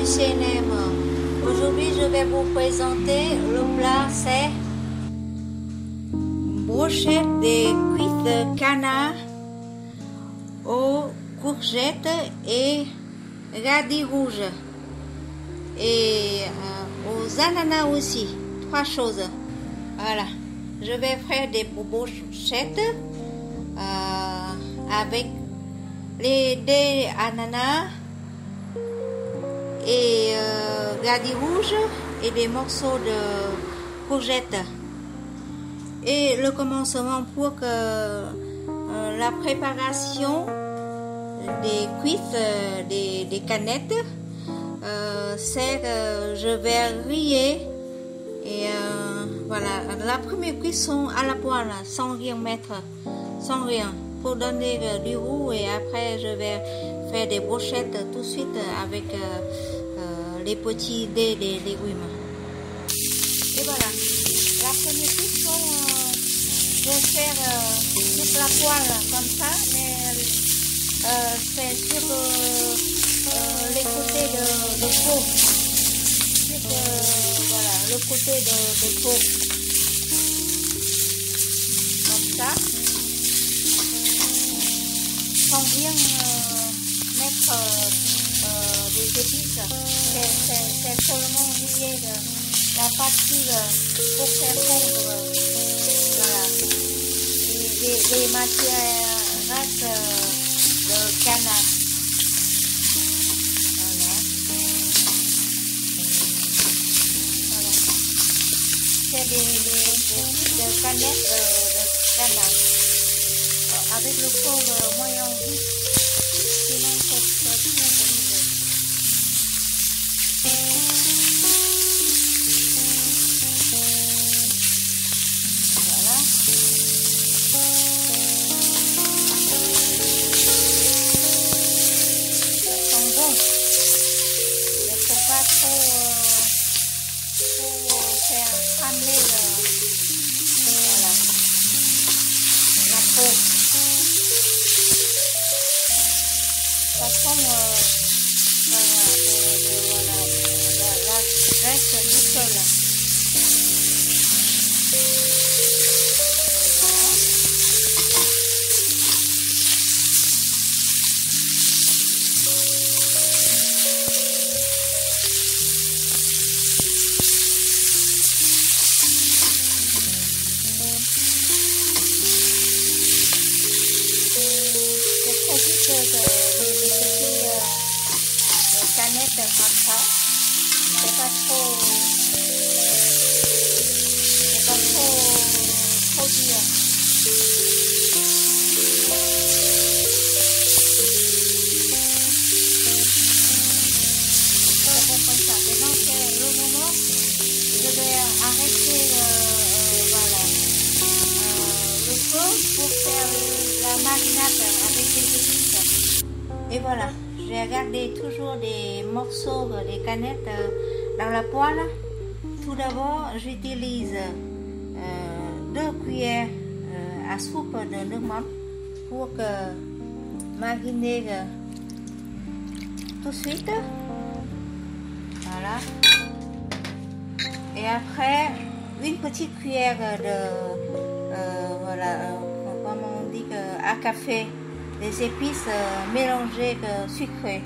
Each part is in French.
du CNM. Aujourd'hui, je vais vous présenter le plat, c'est brochette de cuisses de canard aux courgettes et radis rouges et aux ananas aussi. Trois choses. Voilà. Je vais faire des brochettes avec des ananas et radis rouges et des morceaux de courgettes. Et le commencement pour que la préparation des cuisses des canettes, c'est que je vais riller et voilà, la première cuisson à la poêle sans rien mettre, sans rien, pour donner du roux, et après je vais faire des brochettes tout de suite avec les petits dés des légumes. Et voilà, la première cuisson, je vais faire toute la poêle comme ça, mais c'est sur les côtés de peau. Voilà, le côté de peau. Comme ça. Sans rien mettre des épices. C'est seulement lié la partie pour faire fondre voilà, les matières grasses de canard. C'est des petites canettes de canard avec le fond moyen vif, sinon c'est très brisé. Voilà. Ça sent bon. Il ne faut pas trop faire cramer voilà, la peau. Ça sent la graisse tout seul. Les petites canettes comme ça, c'est pas trop dur. C'est bon comme ça. Maintenant c'est le moment, je vais arrêter voilà, le feu pour faire la marinade avec les épices. Et voilà, j'ai gardé toujours des morceaux des canettes dans la poêle. Tout d'abord, j'utilise 2 cuillères à soupe de lemon pour mariner tout de suite. Voilà. Et après, une petite cuillère de voilà, comment on dit, à café, des épices mélangées sucrées,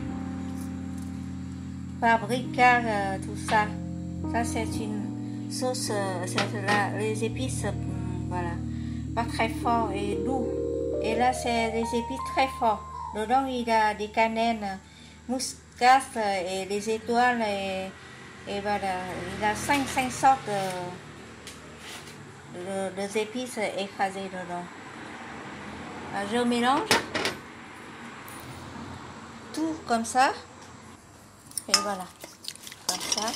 paprika, tout ça. Ça c'est une sauce, les épices, voilà, pas très fort et doux. Et là c'est des épices très forts. Dedans il y a des cannelles, muscade et des étoiles et voilà, il y a 5 sortes de épices écrasées dedans. Je mélange tout comme ça et voilà, comme ça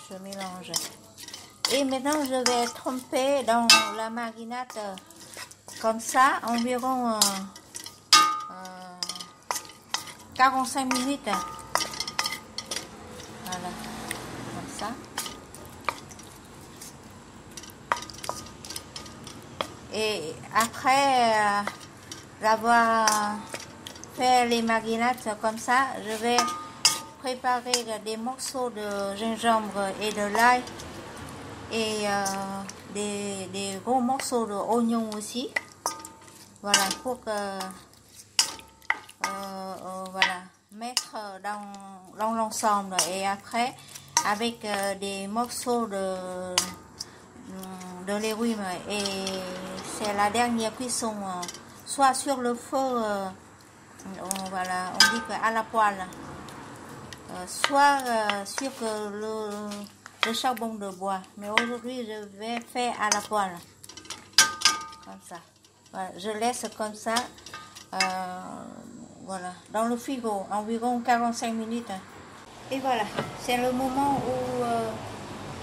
je mélange. Et maintenant je vais tremper dans la marinade comme ça environ 45 minutes. Voilà, comme ça. Et après l'avoir faire les marinades comme ça, je vais préparer des morceaux de gingembre et de l'ail et des gros morceaux d'oignon aussi. Voilà, pour que voilà, mettre dans l'ensemble. Et après, avec des morceaux de légumes, et c'est la dernière cuisson, soit sur le feu, voilà, on dit qu'à la poêle, soit sur le charbon de bois. Mais aujourd'hui, je vais faire à la poêle, comme ça. Voilà, je laisse comme ça, voilà, dans le frigo, environ 45 minutes. Et voilà, c'est le moment où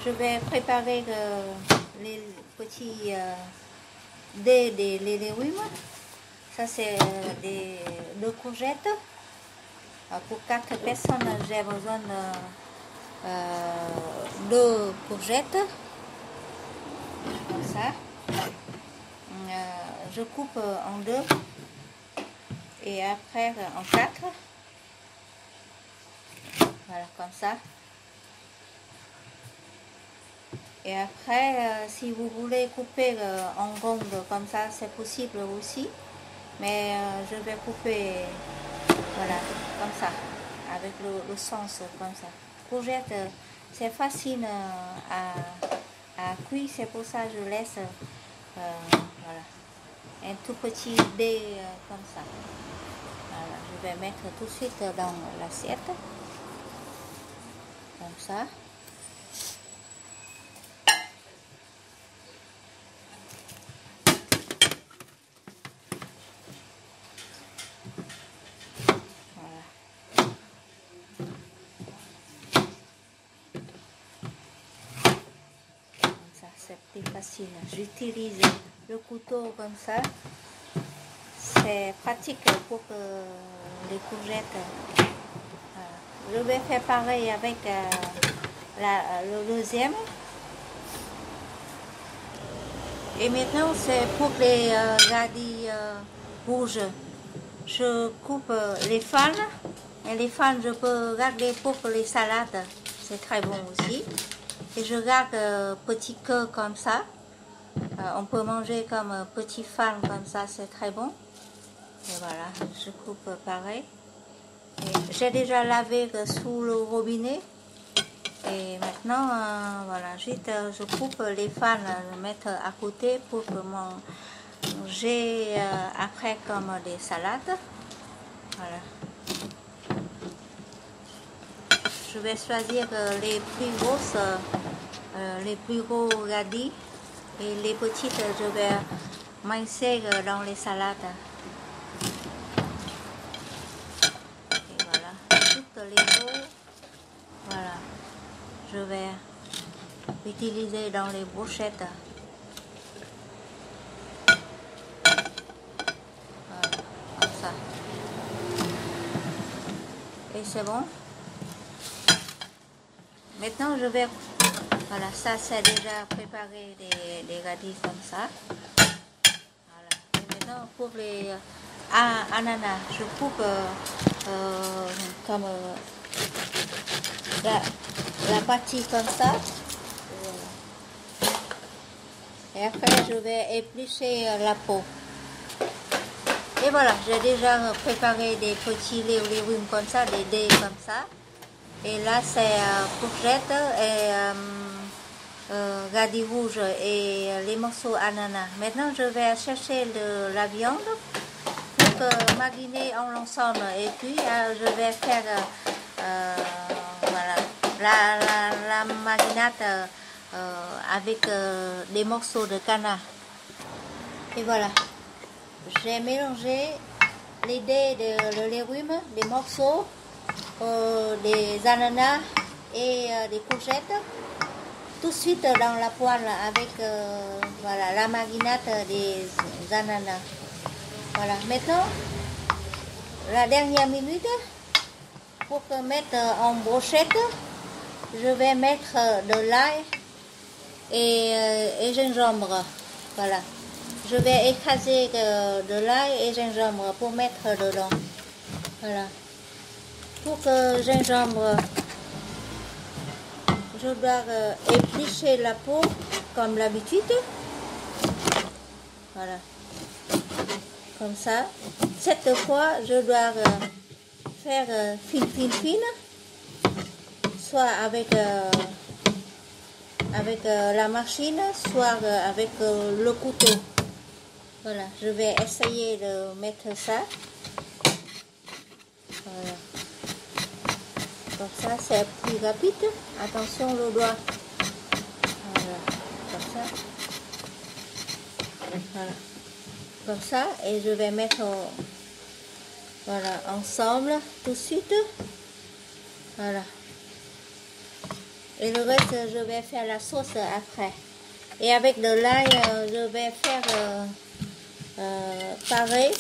je vais préparer les petits dés des légumes. Ça, c'est deux courgettes. Pour 4 personnes, j'ai besoin de 2 courgettes. Comme ça. Je coupe en 2 et après en 4. Voilà, comme ça. Et après, si vous voulez couper en ronde comme ça, c'est possible aussi. Mais je vais couper, voilà, comme ça, avec le sens comme ça. Courgette, c'est facile à cuire, c'est pour ça que je laisse, voilà, un tout petit dé comme ça. Voilà, je vais mettre tout de suite dans l'assiette, comme ça. C'est plus facile. J'utilise le couteau comme ça. C'est pratique pour les courgettes. Je vais faire pareil avec le deuxième. Et maintenant, c'est pour les radis rouges. Je coupe les fans. Et les fans, je peux garder pour les salades. C'est très bon aussi. Et je garde petit cœur comme ça. On peut manger comme petit fan comme ça, c'est très bon. Et voilà, je coupe pareil. J'ai déjà lavé sous le robinet. Et maintenant, voilà, juste je coupe les fans, je mets à côté pour manger après comme des salades. Voilà. Je vais choisir les plus grosses, les plus gros radis, et les petites je vais mincer dans les salades. Et voilà, toutes les gros, voilà, je vais utiliser dans les brochettes. Voilà, comme ça. Et c'est bon. Maintenant, je vais, voilà, ça c'est déjà préparé des radis comme ça. Voilà. Et maintenant, pour les ananas, je coupe comme la partie comme ça. Et après, je vais éplucher la peau. Et voilà, j'ai déjà préparé des petits légumes comme ça, des dés comme ça. Et là, c'est courgettes et radis rouges et les morceaux ananas. Maintenant, je vais chercher la viande pour mariner en l'ensemble. Et puis, je vais faire voilà, la marinade avec des morceaux de canard. Et voilà, j'ai mélangé les dés de légumes, des morceaux, des ananas et des courgettes tout de suite dans la poêle avec voilà, la marinade des ananas. Voilà, maintenant la dernière minute pour mettre en brochette, je vais mettre de l'ail et gingembre. Voilà, je vais écraser de l'ail et gingembre pour mettre dedans. Voilà. Pour que gingembre, je dois éplucher la peau comme d'habitude. Voilà. Comme ça. Cette fois, je dois faire fine. Soit avec la machine, soit avec le couteau. Voilà, je vais essayer de mettre ça. Voilà. Comme ça, c'est plus rapide. Attention le doigt. Voilà, comme ça. Voilà. Comme ça, et je vais mettre voilà, ensemble tout de suite. Voilà. Et le reste, je vais faire la sauce après. Et avec de l'ail, je vais faire pareil.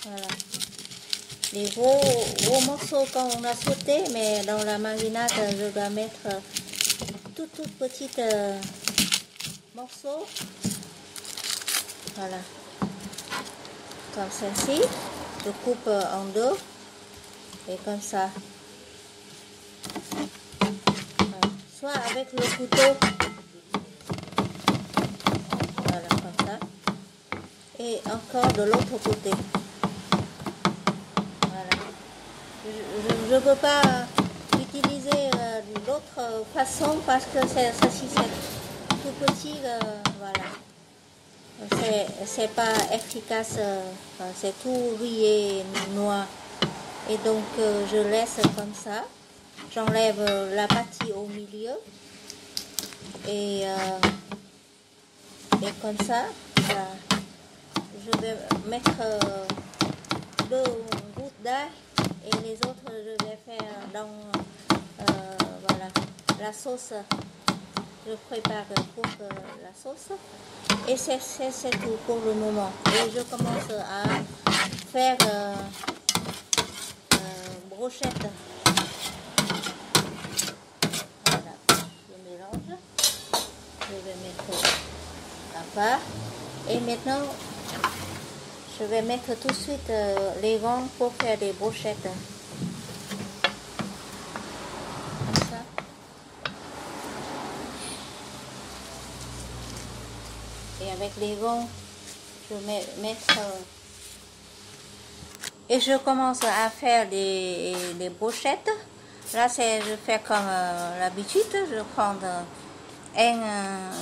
Voilà. Les gros morceaux qu'on a sauté, mais dans la marinade, je dois mettre tout petits morceaux. Voilà. Comme ceci. Je coupe en deux. Et comme ça. Voilà. Soit avec le couteau. Voilà, comme ça. Et encore de l'autre côté. Je ne peux pas utiliser d'autres façons parce que ceci c'est tout petit, voilà. C'est pas efficace, c'est tout rouillé, noir. Et donc je laisse comme ça. J'enlève la partie au milieu. Et comme ça, voilà. Je vais mettre 2 gouttes d'ail. Et les autres, je vais faire dans voilà, la sauce. Je prépare pour la sauce. Et c'est tout pour le moment. Et je commence à faire brochette. Voilà, je mélange. Je vais mettre à part. Et maintenant, je vais mettre tout de suite les gants pour faire des brochettes. Comme ça. Et avec les gants, je vais mettre... et je commence à faire des brochettes. Là, je fais comme l'habitude. Je prends un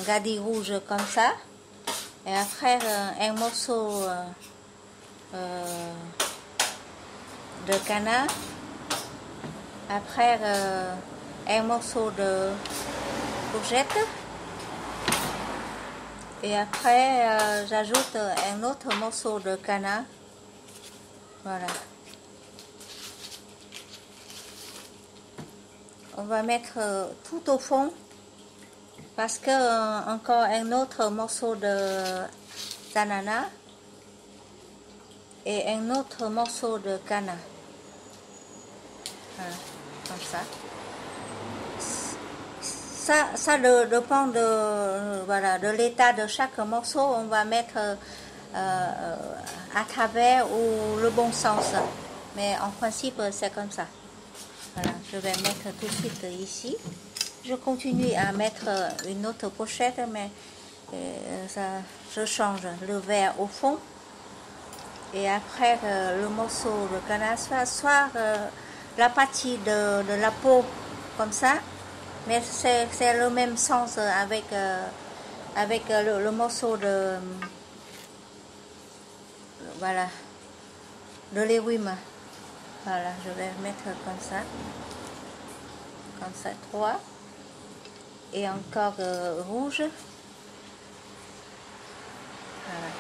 gadis rouge comme ça. Et après, un morceau... de canard, après un morceau de courgette et après j'ajoute un autre morceau de canard. Voilà. On va mettre tout au fond parce que encore un autre morceau d'ananas et un autre morceau de canard. Voilà, comme ça. Ça dépend voilà, de l'état de chaque morceau. On va mettre à travers ou le bon sens. Mais en principe, c'est comme ça. Voilà, je vais mettre tout de suite ici. Je continue à mettre une autre pochette, mais ça, je change le verre au fond. Et après le morceau de canard, soit la partie de la peau comme ça, mais c'est le même sens avec le morceau de voilà de légumes. Voilà, je vais mettre comme ça 3 et encore rouge. Voilà.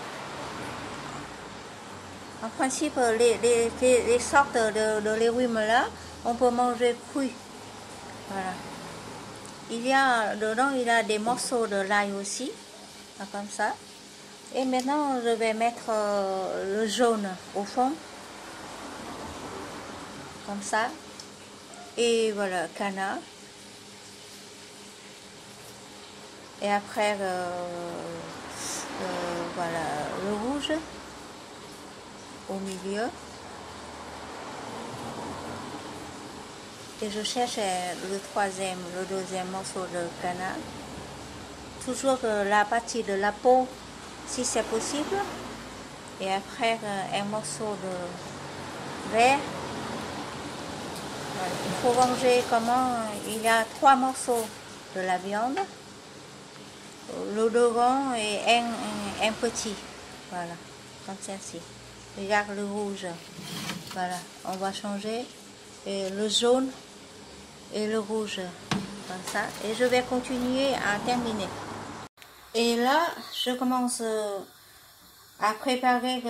En principe, les sortes de légumes là, on peut manger cuit. Voilà. Dedans, il y a des morceaux de l'ail aussi, comme ça. Et maintenant, je vais mettre le jaune au fond, comme ça. Et voilà, canard. Et après, voilà, le rouge au milieu. Et je cherche le deuxième morceau de canard. Toujours la partie de la peau, si c'est possible. Et après, un morceau de verre. Il faut ranger comment il y a 3 morceaux de la viande, le devant et un petit, voilà, comme ceci. Regarde le rouge, voilà, on va changer et le jaune et le rouge, comme ça, et je vais continuer à terminer. Et là, je commence à préparer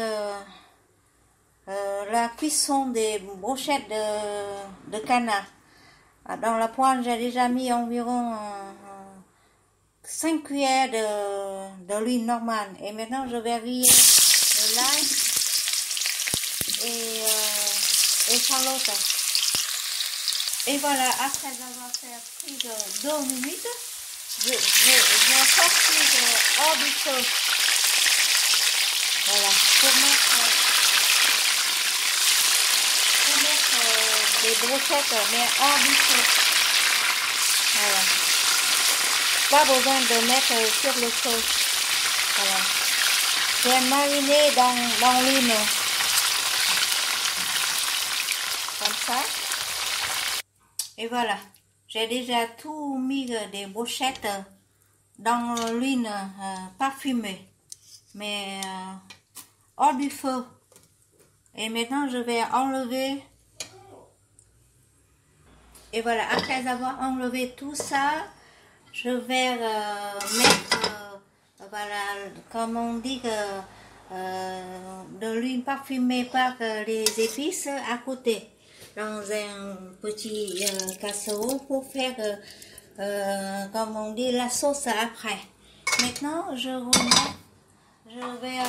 la cuisson des brochettes de canard. Dans la poêle, j'ai déjà mis environ 5 cuillères de l'huile normale. Et maintenant, je vais riller l'ail et charlotte. Et voilà, après avoir fait pris 2 minutes, je sortis hors du feu. Voilà, pour mettre des brochettes, mais hors du feu. Voilà. Pas besoin de mettre sur le feu. Voilà. J'ai mariné dans l'huile. Comme ça. Et voilà. J'ai déjà tout mis des brochettes dans l'huile parfumée. Mais hors du feu. Et maintenant, je vais enlever. Et voilà, après avoir enlevé tout ça, je vais mettre, voilà, comme on dit, de l'huile parfumée par les épices à côté, dans un petit casserole pour faire, comme on dit, la sauce après. Maintenant, je vais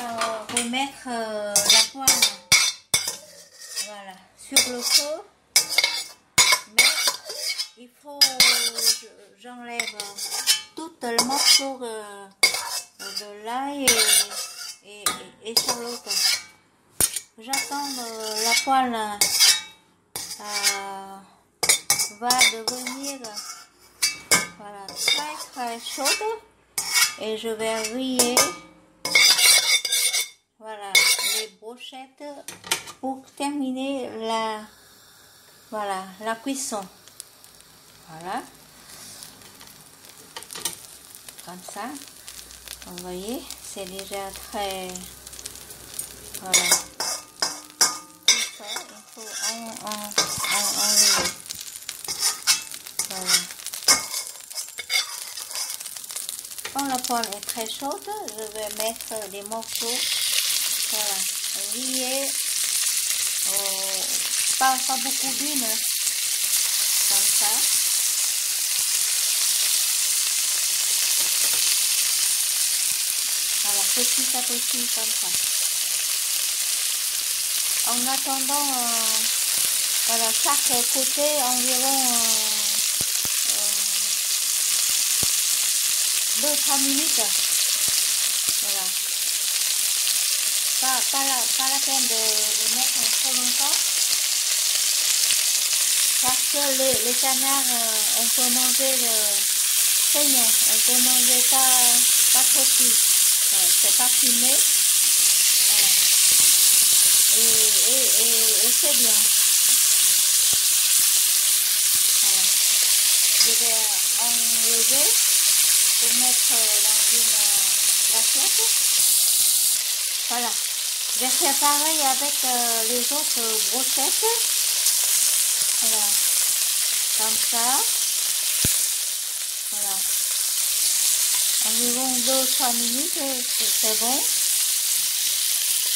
remettre la poêle, voilà, sur le feu. Mais il faut j'enlève tout le morceau de l'ail et charlotte. J'attends la poêle va devenir, voilà, très chaude et je vais riller, voilà, les brochettes pour terminer la cuisson. Voilà, comme ça, vous voyez, c'est déjà très, voilà, tout ça, il faut enlever, voilà. Quand la poêle est très chaude, je vais mettre des morceaux, voilà, liés, pas beaucoup d'huile, comme ça. Voilà, petit à petit, comme ça. En attendant, voilà, chaque côté environ 2-3 minutes. Voilà. Pas la peine de mettre trop longtemps. Parce que les canards, on peut manger saignant, on peut manger pas trop cuit. C'est parfumé. Voilà. Et c'est bien. Voilà. Je vais enlever pour mettre dans une assiette. Voilà. Je vais faire pareil avec les autres brochettes. Voilà. Comme ça. Voilà. Environ 2-3 minutes, c'est bon.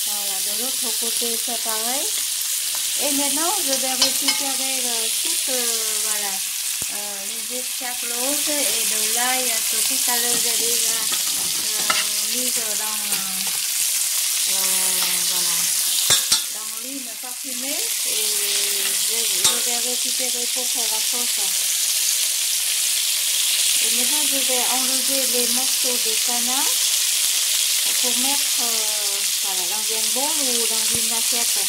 Voilà, de l'autre côté c'est pareil. Et maintenant je vais récupérer toutes voilà, les escaplotes et de l'ail que tout à l'heure j'ai déjà mis voilà, dans l'huile parfumée. Et je vais récupérer pour faire la sauce. Et maintenant je vais enlever les morceaux de canard pour mettre voilà, dans un bol ou dans une assiette.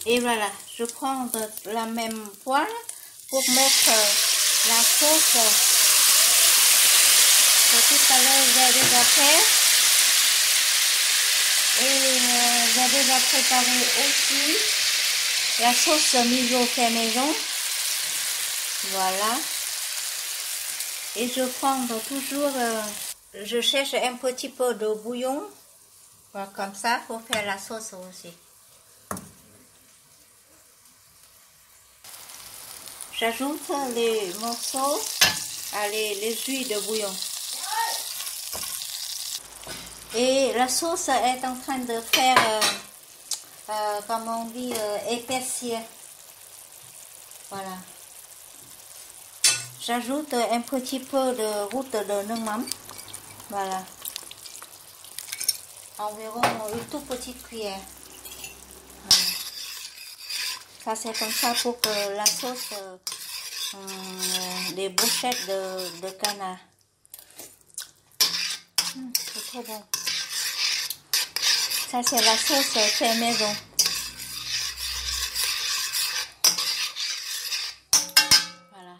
Et voilà, je prends la même poêle pour mettre la sauce que tout à l'heure j'ai déjà fait. Et j'ai déjà préparé aussi la sauce miso fait maison. Voilà. Et je prends toujours, je cherche un petit peu de bouillon, voilà, comme ça, pour faire la sauce aussi. J'ajoute les morceaux, les jus de bouillon. Et la sauce est en train de faire, comme on dit, épaissir. Voilà. J'ajoute un petit peu de goutte de nước mắm. Voilà. Environ une toute petite cuillère. Voilà. Ça c'est comme ça pour que la sauce des brochettes de canard. C'est trop bon. Ça c'est la sauce fait maison. Voilà.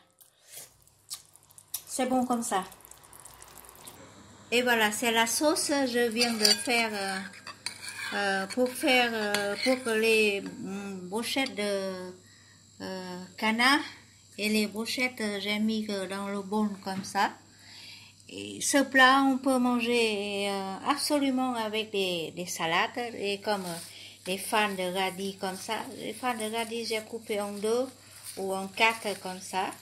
C'est bon comme ça. Et voilà, c'est la sauce que je viens de faire pour que les brochettes de canard et les brochettes j'ai mis dans le bol comme ça. Et ce plat on peut manger absolument avec des salades et comme des fans de radis comme ça. Les fans de radis j'ai coupé en deux ou en quatre comme ça.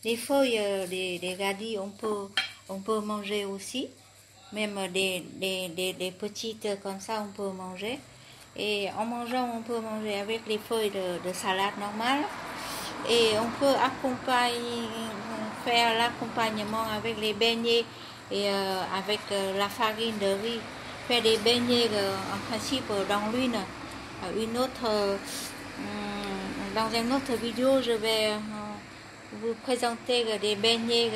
Les feuilles des radis on peut manger aussi. Même des petites comme ça, on peut manger. Et en mangeant, on peut manger avec les feuilles de salade normale. Et on peut faire l'accompagnement avec les beignets et avec la farine de riz. Faire des beignets en principe dans l'une. Dans une autre vidéo, je vais vous présenter des beignets,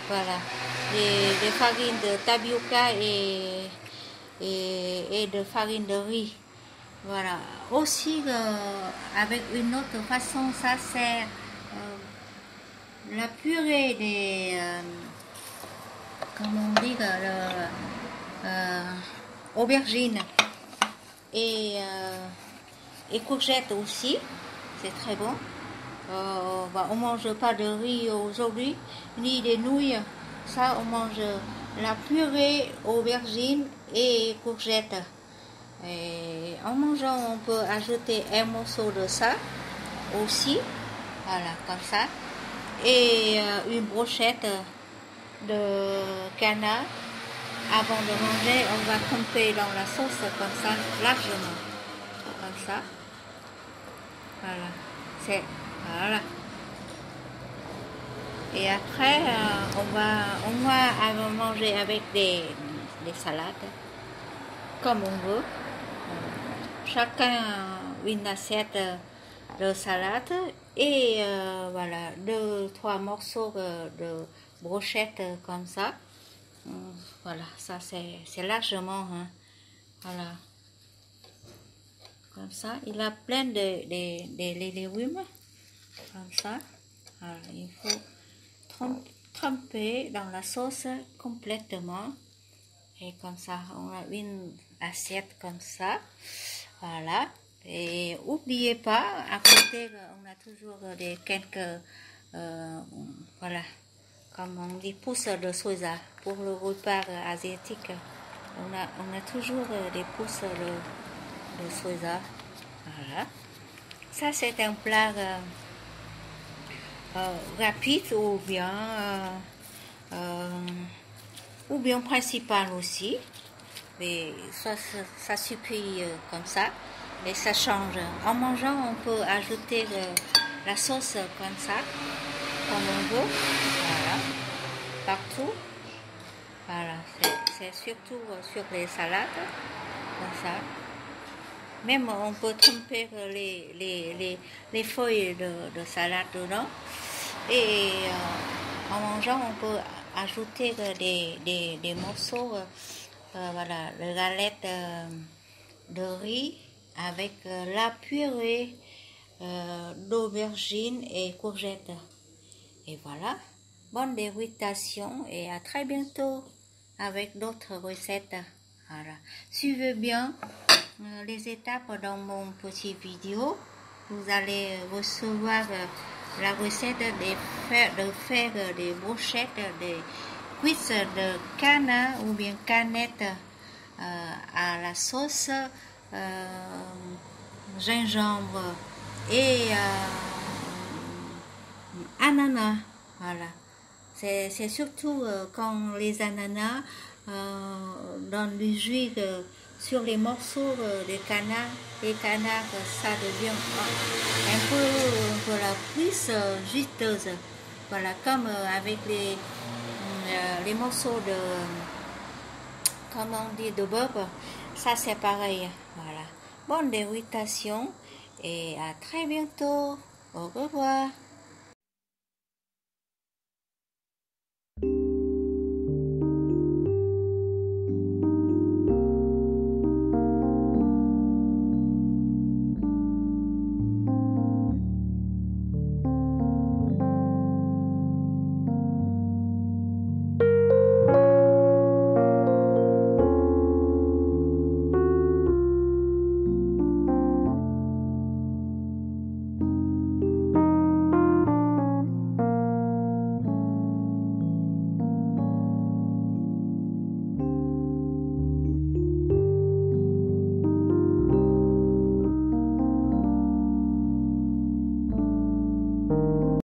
voilà. Des farines de tapioca et de farine de riz. Voilà. Aussi, avec une autre façon, ça c'est la purée des, comment on dit, aubergines et courgettes aussi. C'est très bon. On ne mange pas de riz aujourd'hui, ni des nouilles. Ça, on mange la purée, aubergine et courgettes. Et en mangeant, on peut ajouter un morceau de ça aussi. Voilà, comme ça. Et une brochette de canard. Avant de manger, on va tremper dans la sauce comme ça, largement. Comme ça. Voilà. Voilà. Et après, on va manger avec des salades, comme on veut. Chacun une assiette de salade et voilà, 2-3 morceaux de brochettes comme ça. Voilà, ça c'est largement, hein. Voilà. Comme ça, il a plein de légumes. Comme ça. Voilà, il faut tremper dans la sauce complètement. Et comme ça, on a une assiette comme ça. Voilà. Et n'oubliez pas, à côté, on a toujours quelques, voilà, comme on dit, pousses de soja pour le repas asiatique. On a toujours des pousses de soja. Voilà. Ça, c'est un plat rapide ou bien principal aussi. Mais ça suffit comme ça. Mais ça change. En mangeant, on peut ajouter la sauce comme ça, comme on veut. Voilà. Partout. Voilà. C'est surtout sur les salades. Comme ça. Même on peut tremper les feuilles de salade dedans. Et en mangeant, on peut ajouter des morceaux, voilà, de galettes de riz avec la purée d'aubergine et courgettes. Et voilà, bonne dégustation et à très bientôt avec d'autres recettes. Voilà. Suivez bien les étapes dans mon petit vidéo. Vous allez recevoir la recette de faire des brochettes, des cuisses de canne ou bien canette à la sauce gingembre et ananas. Voilà. C'est surtout quand les ananas donnent du jus sur les morceaux de canard. Les canards, ça devient un peu de la cuisse juteuse. Voilà, comme avec les morceaux de, comment on dit, de bob, ça c'est pareil. Voilà. Bonne dégustation et à très bientôt. Au revoir.